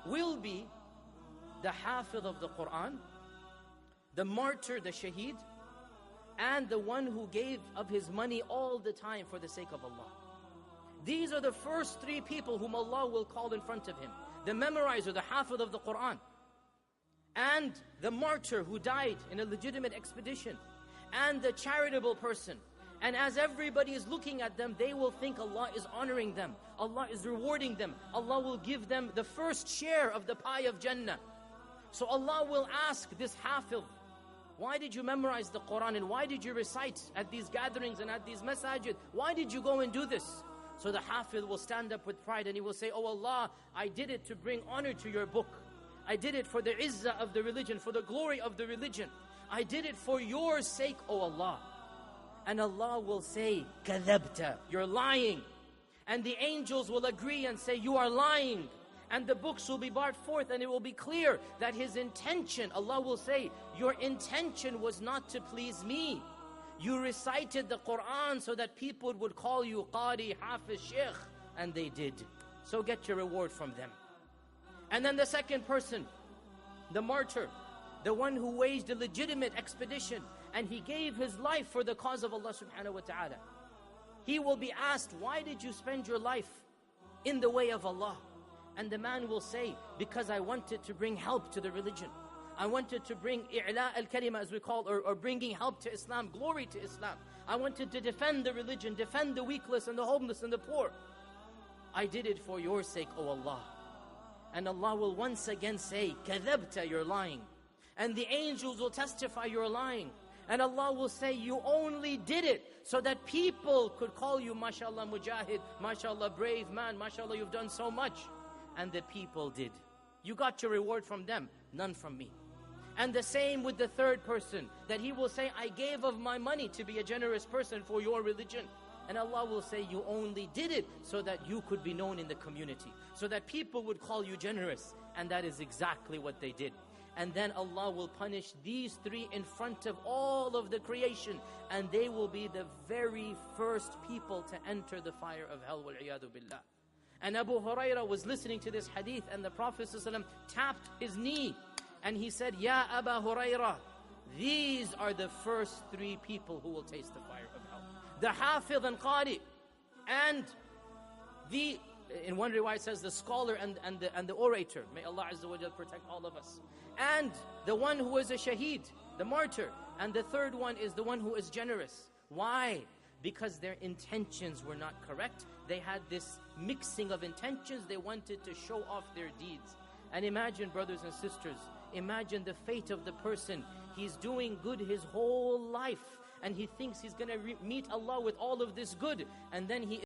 will be the Hafiz of the Quran, the martyr, the shaheed, and the one who gave of his money all the time for the sake of Allah. These are the first three people whom Allah will call in front of Him. The memorizer, the Hafiz of the Quran, and the martyr who died in a legitimate expedition, and the charitable person. And as everybody is looking at them, they will think Allah is honoring them, Allah is rewarding them, Allah will give them the first share of the pie of Jannah. So Allah will ask this Hafiz, why did you memorize the Quran and why did you recite at these gatherings and at these masajid? Why did you go and do this? So the Hafiz will stand up with pride and he will say, oh Allah, I did it to bring honor to your book. I did it for the izzah of the religion, for the glory of the religion. I did it for your sake, O Allah. And Allah will say, kadhabta, you're lying. And the angels will agree and say, you are lying. And the books will be brought forth and it will be clear that his intention, Allah will say, your intention was not to please me. You recited the Quran so that people would call you Qari, Hafiz, Sheikh. And they did. So get your reward from them. And then the second person, the martyr, the one who waged a legitimate expedition and he gave his life for the cause of Allah subhanahu wa ta'ala. He will be asked, why did you spend your life in the way of Allah? And the man will say, because I wanted to bring help to the religion. I wanted to bring i'la al-kalima, as we call, or bringing help to Islam, glory to Islam. I wanted to defend the religion, defend the weakless and the homeless and the poor. I did it for your sake, O Allah. And Allah will once again say, kadhabta, you're lying. And the angels will testify you're lying. And Allah will say, you only did it so that people could call you, mashallah, mujahid, mashallah, brave man, mashallah, you've done so much. And the people did. You got your reward from them, none from me. And the same with the third person, that he will say, I gave of my money to be a generous person for your religion. And Allah will say, you only did it so that you could be known in the community, so that people would call you generous. And that is exactly what they did. And then Allah will punish these three in front of all of the creation. And they will be the very first people to enter the fire of hell, wal-iyadu billah. And Abu Hurairah was listening to this hadith and the Prophet ﷺ tapped his knee. And he said, Ya Abu Hurairah, these are the first three people who will taste the fire of hell. The Hafiz and Qari, and the, in one riwayah says, the scholar and the orator. May Allah Azza wa Jal protect all of us. And the one who is a shaheed, the martyr. And the third one is the one who is generous. Why? Because their intentions were not correct. They had this mixing of intentions. They wanted to show off their deeds. And imagine, brothers and sisters, imagine the fate of the person. He's doing good his whole life, and he thinks he's going to meet Allah with all of this good, and then he